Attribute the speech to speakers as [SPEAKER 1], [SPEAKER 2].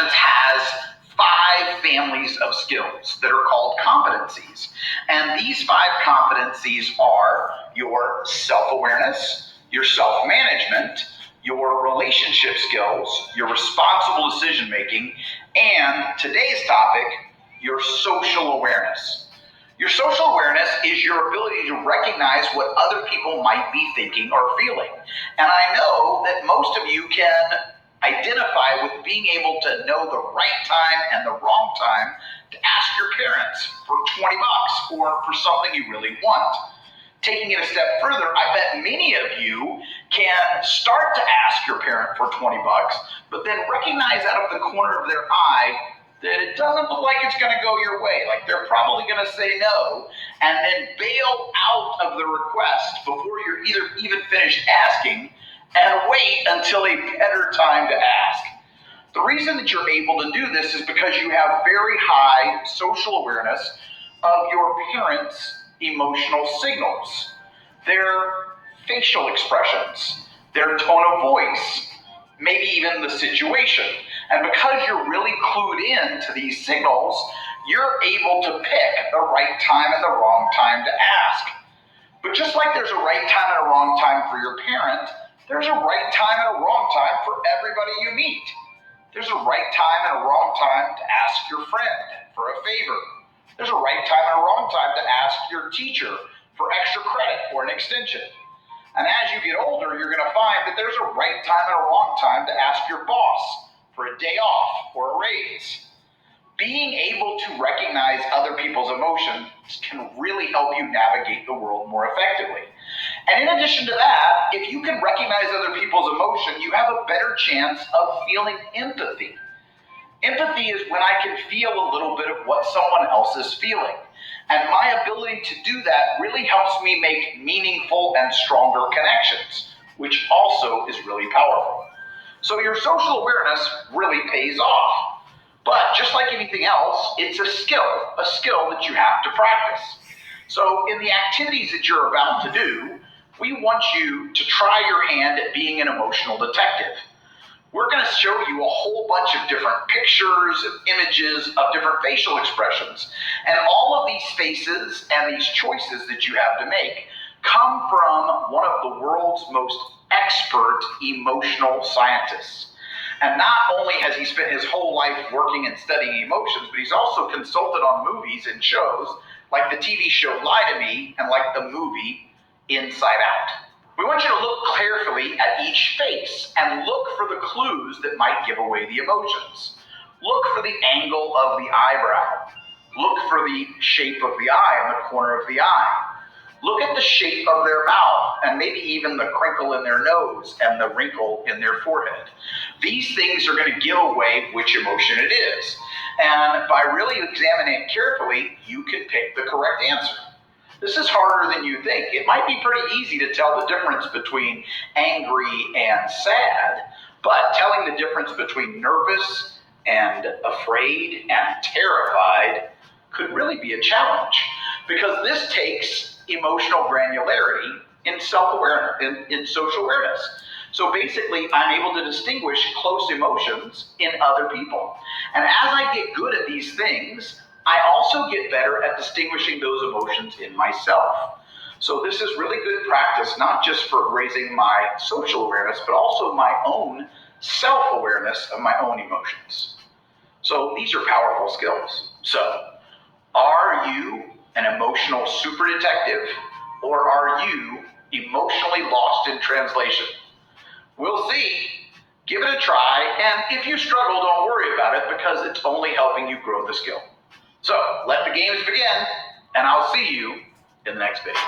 [SPEAKER 1] Intelligence has 5 families of skills that are called competencies. And these 5 competencies are your self-awareness, your self-management, your relationship skills, your responsible decision-making, and today's topic, your social awareness. Your social awareness is your ability to recognize what other people might be thinking or feeling. And I know that most of you can identify with being able to know the right time and the wrong time to ask your parents for $20 or for something you really want. Taking it a step further, I bet many of you can start to ask your parent for $20, but then recognize out of the corner of their eye that it doesn't look like it's going to go your way. Like they're probably going to say no, and then bail out of the request before you're even finished asking, and wait until a better time to ask. The reason that you're able to do this is because you have very high social awareness of your parents' emotional signals, their facial expressions, their tone of voice, maybe even the situation. And because you're really clued in to these signals, you're able to pick the right time and the wrong time to ask. But just like there's a right time and a wrong time for your parent, there's a right time and a wrong time for everybody you meet. There's a right time and a wrong time to ask your friend for a favor. There's a right time and a wrong time to ask your teacher for extra credit or an extension. And as you get older, you're going to find that there's a right time and a wrong time to ask your boss for a day off or a raise. Being able to recognize other people's emotions can really help you navigate the world more effectively. And in addition to that, if you can recognize other people's emotion, you have a better chance of feeling empathy. Empathy is when I can feel a little bit of what someone else is feeling. And my ability to do that really helps me make meaningful and stronger connections, which also is really powerful. So your social awareness really pays off. But just like anything else, it's a skill that you have to practice. So in the activities that you're about to do, we want you to try your hand at being an emotional detective. We're going to show you a whole bunch of different pictures and images of different facial expressions. And all of these faces and these choices that you have to make come from one of the world's most expert emotional scientists. And not only has he spent his whole life working and studying emotions, but he's also consulted on movies and shows like the TV show Lie to Me and like the movie Inside Out. We want you to look carefully at each face and look for the clues that might give away the emotions. Look for the angle of the eyebrow. Look for the shape of the eye and the corner of the eye. Look at the shape of their mouth and maybe even the crinkle in their nose and the wrinkle in their forehead. These things are going to give away which emotion it is. And by really examining it carefully, you can pick the correct answer. This is harder than you think. It might be pretty easy to tell the difference between angry and sad, but telling the difference between nervous and afraid and terrified could really be a challenge, because this takes emotional granularity in self-awareness, in social awareness. So basically, I'm able to distinguish close emotions in other people. And as I get good at these things, I also get better at distinguishing those emotions in myself. So this is really good practice, not just for raising my social awareness, but also my own self-awareness of my own emotions. So these are powerful skills. So are you an emotional super detective, or are you emotionally lost in translation? We'll see. Give it a try, and if you struggle, don't worry about it, because it's only helping you grow the skill. So, let the games begin, and I'll see you in the next video.